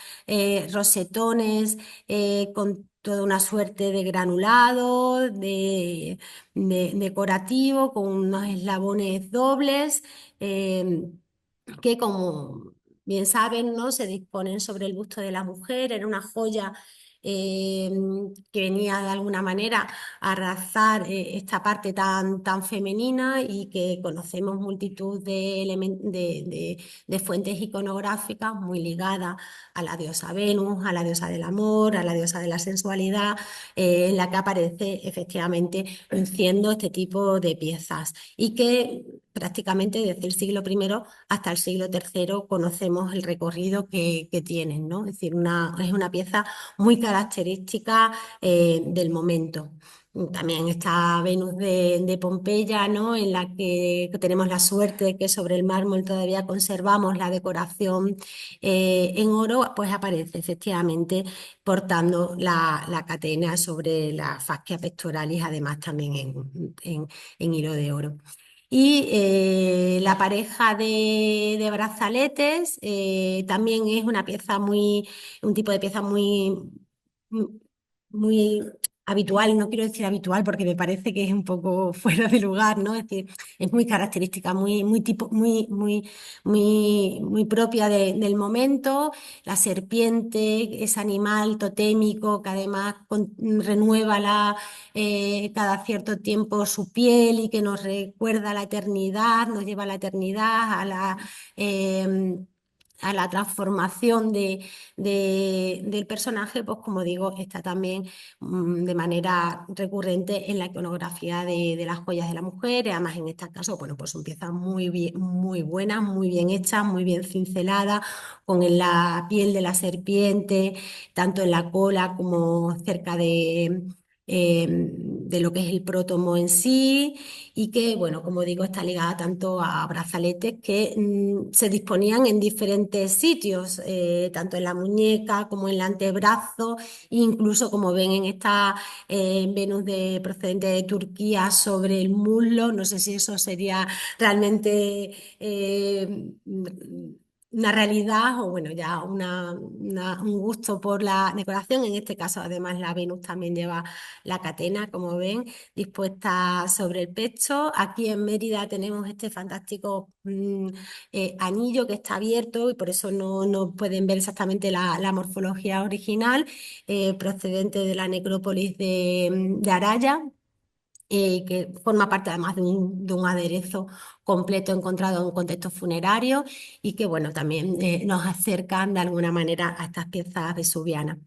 rosetones, con toda una suerte de granulado, decorativo, con unos eslabones dobles, eh, que, como bien saben, ¿no?, se disponen sobre el busto de la mujer. Era una joya eh, que venía de alguna manera a realzar esta parte tan femenina, y que conocemos multitud de fuentes iconográficas muy ligadas a la diosa Venus, a la diosa del amor, a la diosa de la sensualidad, en la que aparece efectivamente luciendo este tipo de piezas, y que prácticamente desde el siglo I hasta el siglo III conocemos el recorrido que tienen, ¿no? Es decir, es una pieza muy característica del momento. También está Venus de Pompeya, ¿no?, en la que tenemos la suerte de que sobre el mármol todavía conservamos la decoración en oro, pues aparece efectivamente portando la catena sobre la fascia pectoralis, además también en hilo de oro. Y la pareja de brazaletes también es un tipo de pieza muy habitual. No quiero decir habitual porque me parece que es un poco fuera de lugar, ¿no? Es decir, es muy característica, muy propia del momento. La serpiente, ese animal totémico que además renueva cada cierto tiempo su piel, y que nos recuerda la eternidad, nos lleva a la eternidad, em, a la transformación del personaje. Pues como digo, está también de manera recurrente en la iconografía de las joyas de la mujer. Y además, en este caso, bueno, pues son piezas muy bien, muy buenas, muy bien hechas, muy bien cinceladas, con la piel de la serpiente, tanto en la cola como cerca de lo que es el prótomo en sí, y que, bueno, como digo, está ligada tanto a brazaletes que se disponían en diferentes sitios, tanto en la muñeca como en el antebrazo, incluso, como ven en esta Venus procedente de Turquía, sobre el muslo. No sé si eso sería realmente una realidad, o bueno, ya un gusto por la decoración. En este caso, además, la Venus también lleva la catena, como ven, dispuesta sobre el pecho. Aquí en Mérida tenemos este fantástico anillo que está abierto, y por eso no pueden ver exactamente la morfología original, procedente de la necrópolis de Araya. Que forma parte además de un aderezo completo encontrado en un contexto funerario, y que, bueno, también nos acercan de alguna manera a estas piezas vesuvianas.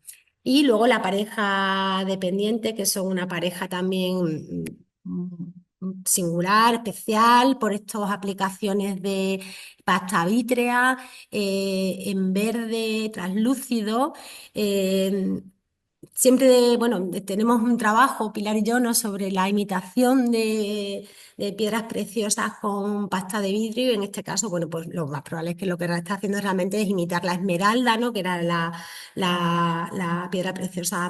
Y luego la pareja dependiente, que son una pareja también singular, especial, por estas aplicaciones de pasta vítrea en verde translúcido. eh, Siempre, bueno, tenemos un trabajo, Pilar y yo, ¿no?, sobre la imitación de piedras preciosas con pasta de vidrio, y en este caso, bueno, pues lo más probable es que lo que está haciendo realmente es imitar la esmeralda, ¿no?, que era la piedra preciosa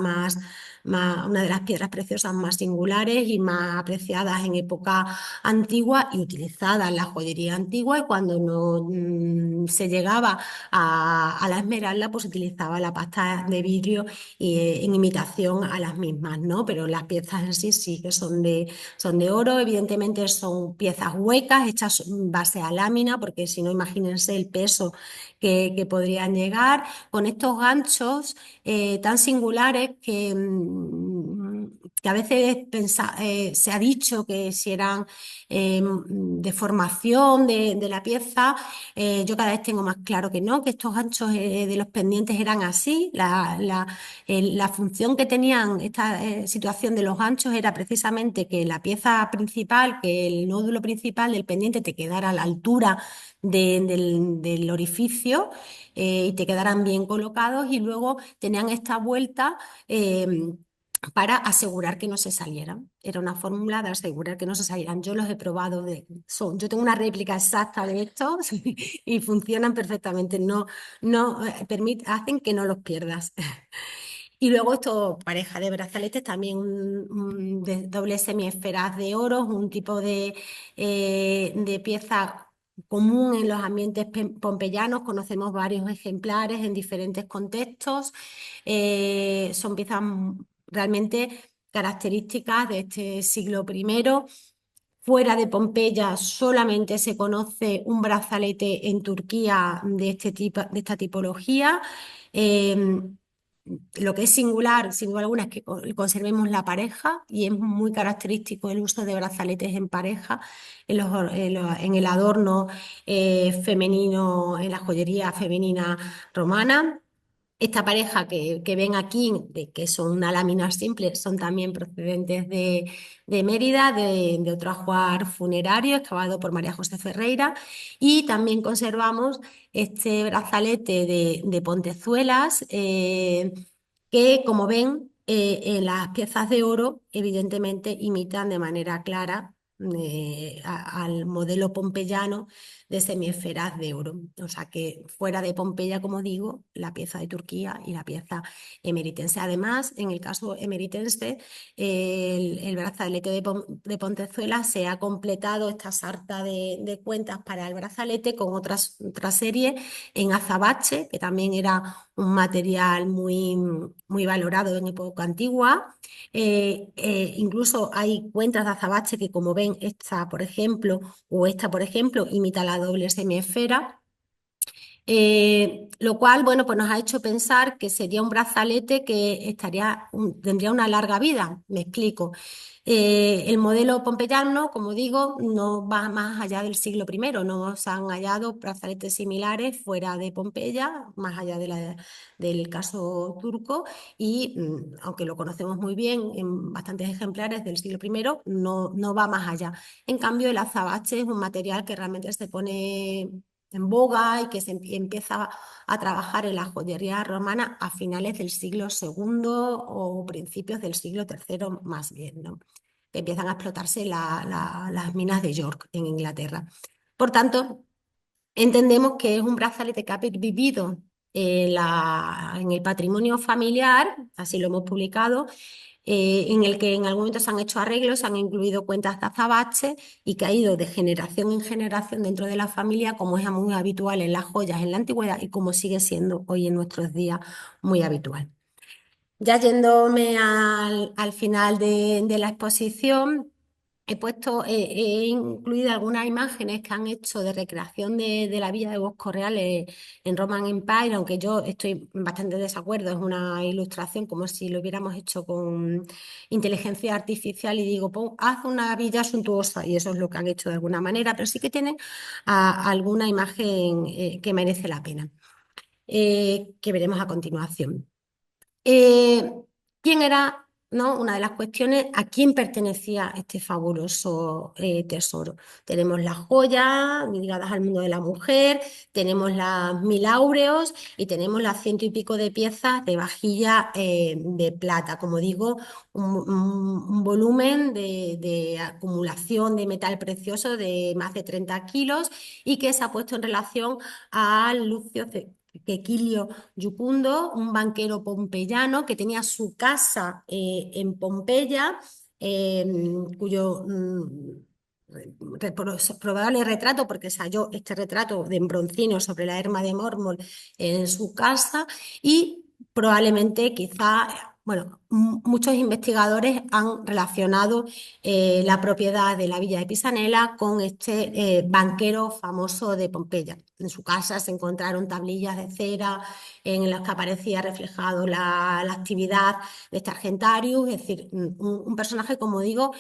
una de las piedras preciosas más singulares y más apreciadas en época antigua y utilizada en la joyería antigua. Y cuando no se llegaba a la esmeralda, pues se utilizaba la pasta de vidrio en imitación a las mismas, ¿no? Pero las piezas en sí sí que son de oro. Evidentemente son piezas huecas, hechas en base a lámina, porque si no, imagínense el peso que podrían llegar, con estos ganchos tan singulares que a veces se ha dicho que si eran deformación de la pieza, yo cada vez tengo más claro que no, que estos ganchos de los pendientes eran así. La función que tenían esta situación de los ganchos era precisamente que la pieza principal, que el nódulo principal del pendiente te quedara a la altura del orificio y te quedaran bien colocados, y luego tenían esta vuelta para asegurar que no se salieran. Era una fórmula de asegurar que no se salieran. Yo los he probado, yo tengo una réplica exacta de estos y funcionan perfectamente. No hacen que no los pierdas. Y luego esto, pareja de brazaletes, también de doble semiesferas de oro, un tipo de pieza común en los ambientes pompeyanos. Conocemos varios ejemplares en diferentes contextos. Son piezas realmente características de este siglo I. Fuera de Pompeya solamente se conoce un brazalete en Turquía de este tipo, de esta tipología. Eh, lo que es singular, sin duda alguna, es que conservemos la pareja, y es muy característico el uso de brazaletes en pareja en el adorno femenino, en la joyería femenina romana. Esta pareja que ven aquí, que son una lámina simple, son también procedentes de Mérida, de otro ajuar funerario excavado por María José Ferreira. Y también conservamos este brazalete de Pontezuelas, que, como ven, en las piezas de oro, evidentemente imitan de manera clara al modelo pompeyano de semiesferas de oro. O sea que fuera de Pompeya, como digo, la pieza de Turquía y la pieza emeritense. Además, en el caso emeritense, el brazalete de Pontezuela se ha completado esta sarta de cuentas para el brazalete con otra serie en azabache, que también era un material muy valorado en época antigua. Incluso hay cuentas de azabache que, como ven, esta, por ejemplo, imita la doble semiesfera. Lo cual, bueno, pues nos ha hecho pensar que sería un brazalete que tendría una larga vida. Me explico. El modelo pompeyano, como digo, no va más allá del siglo I. No se han hallado brazaletes similares fuera de Pompeya, más allá del caso turco, y aunque lo conocemos muy bien en bastantes ejemplares del siglo I, no va más allá. En cambio, el azabache es un material que realmente se pone en boga y que se empieza a trabajar en la joyería romana a finales del siglo II o principios del siglo III, más bien, ¿no? Que empiezan a explotarse las minas de York en Inglaterra. Por tanto, entendemos que es un brazalete que ha vivido en el patrimonio familiar, así lo hemos publicado, en el que en algún momento se han hecho arreglos, se han incluido cuentas de azabache, y que ha ido de generación en generación dentro de la familia, como es muy habitual en las joyas en la antigüedad y como sigue siendo hoy en nuestros días muy habitual. Ya yéndome al final de la exposición, he incluido algunas imágenes que han hecho de recreación de la villa de Boscorreal en Roman Empire, aunque yo estoy bastante de desacuerdo. Es una ilustración como si lo hubiéramos hecho con inteligencia artificial, y digo, haz una villa suntuosa, y eso es lo que han hecho de alguna manera, pero sí que tienen alguna imagen que merece la pena, que veremos a continuación. Eh, ¿Quién era, no? Una de las cuestiones, ¿a quién pertenecía este fabuloso tesoro? Tenemos las joyas ligadas al mundo de la mujer, tenemos las 1000 áureos y tenemos las ciento y pico de piezas de vajilla de plata. Como digo, un volumen de acumulación de metal precioso de más de 30 kilos, y que se ha puesto en relación al Lucio Quequilio Yucundo, un banquero pompeyano que tenía su casa en Pompeya, cuyo probable retrato, porque se halló este retrato de Broncinio sobre la erma de mármol en su casa, y probablemente quizá, bueno, muchos investigadores han relacionado la propiedad de la villa de Pisanella con este banquero famoso de Pompeya. En su casa se encontraron tablillas de cera en las que aparecía reflejado la actividad de este Argentarius, es decir, un personaje, como digo,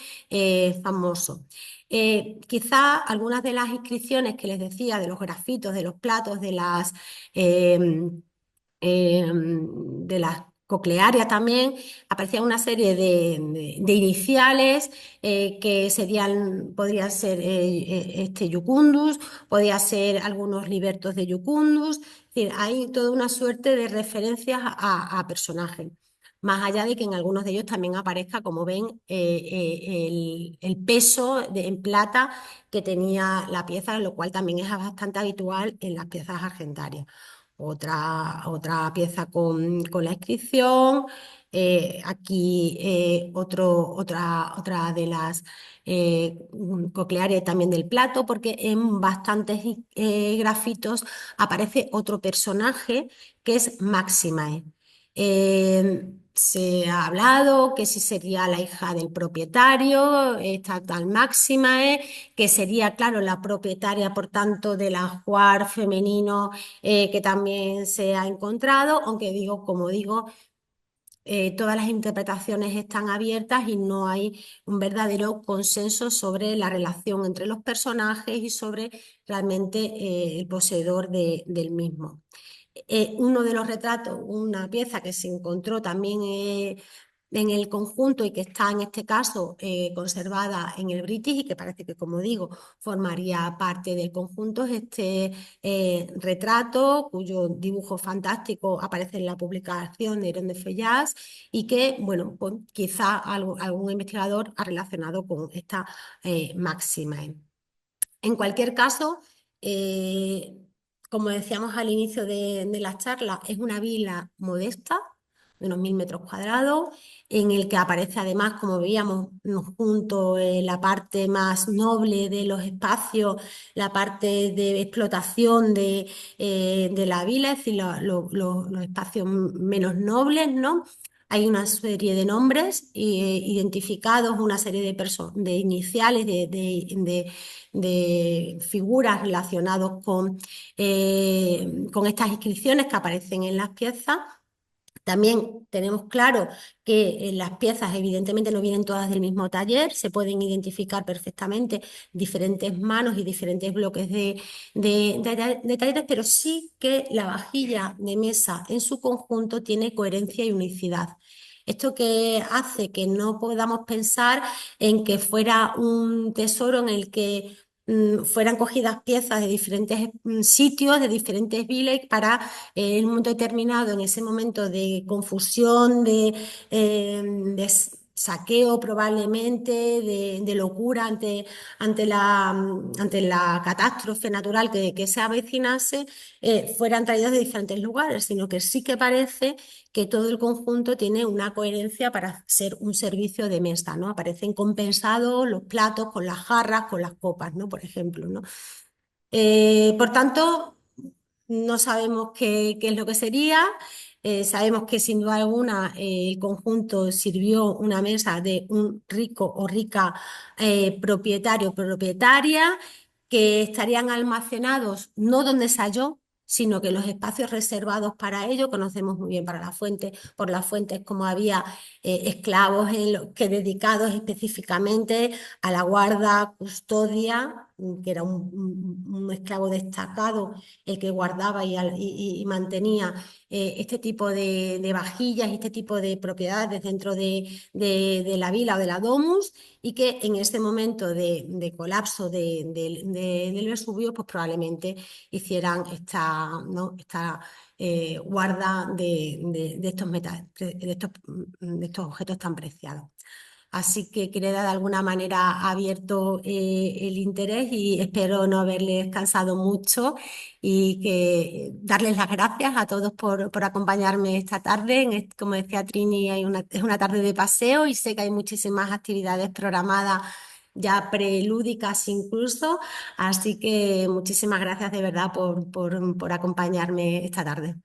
famoso. Quizá algunas de las inscripciones que les decía, de los grafitos, de los platos, de las coclearias también, aparecía una serie de iniciales que podrían ser este Jucundus, podía ser algunos libertos de Jucundus, es decir, hay toda una suerte de referencias a personajes. Más allá de que en algunos de ellos también aparezca, como ven, el peso en plata que tenía la pieza, lo cual también es bastante habitual en las piezas argentarias. Otra pieza con la inscripción. Aquí otra de las coclearias también del plato, porque en bastantes grafitos aparece otro personaje que es Máximae. Se ha hablado que si sería la hija del propietario, esta tal Máximae, que sería, claro, la propietaria, por tanto, del ajuar femenino que también se ha encontrado, aunque digo, como digo, todas las interpretaciones están abiertas y no hay un verdadero consenso sobre la relación entre los personajes y sobre realmente el poseedor del mismo. Uno de los retratos, una pieza que se encontró también en el conjunto y que está en este caso conservada en el British y que parece que, como digo, formaría parte del conjunto, es este retrato cuyo dibujo fantástico aparece en la publicación de Irene de Feuillats y que, bueno, pues quizá algún investigador ha relacionado con esta máxima. En cualquier caso, eh, como decíamos al inicio de la charla, es una vila modesta, de unos 1000 metros cuadrados, en el que aparece además, como veíamos, junto la parte más noble de los espacios, la parte de explotación de la vila, es decir, los espacios menos nobles, ¿no? Hay una serie de nombres identificados, una serie de iniciales, de figuras relacionados con estas inscripciones que aparecen en las piezas. También tenemos claro que las piezas evidentemente no vienen todas del mismo taller, se pueden identificar perfectamente diferentes manos y diferentes bloques de talleres, pero sí que la vajilla de mesa en su conjunto tiene coherencia y unicidad. Esto que hace que no podamos pensar en que fuera un tesoro en el que fueran cogidas piezas de diferentes sitios, de diferentes viles, para en un momento determinado, en ese momento de confusión, de saqueo probablemente, de locura ante la catástrofe natural que se avecinase, fueran traídas de diferentes lugares, sino que sí que parece que todo el conjunto tiene una coherencia para ser un servicio de mesa, ¿no? Aparecen compensados los platos con las jarras, con las copas, ¿no? Por ejemplo, ¿no? Por tanto, no sabemos qué es lo que sería. Sabemos que sin duda alguna el conjunto sirvió una mesa de un rico o rica propietario o propietaria, que estarían almacenados no donde se halló, sino que los espacios reservados para ello, conocemos muy bien por las fuentes como había esclavos que dedicados específicamente a la guarda, custodia, que era un esclavo destacado el que guardaba y mantenía este tipo de vajillas y este tipo de propiedades dentro de la vila o de la domus, y que en este momento de colapso del Vesubio, pues probablemente hicieran ¿no? esta guarda de estos objetos tan preciados. Así que Creda de alguna manera ha abierto el interés y espero no haberles cansado mucho y que darles las gracias a todos por acompañarme esta tarde. Como decía Trini, es una tarde de paseo y sé que hay muchísimas actividades programadas ya prelúdicas incluso, así que muchísimas gracias de verdad por acompañarme esta tarde.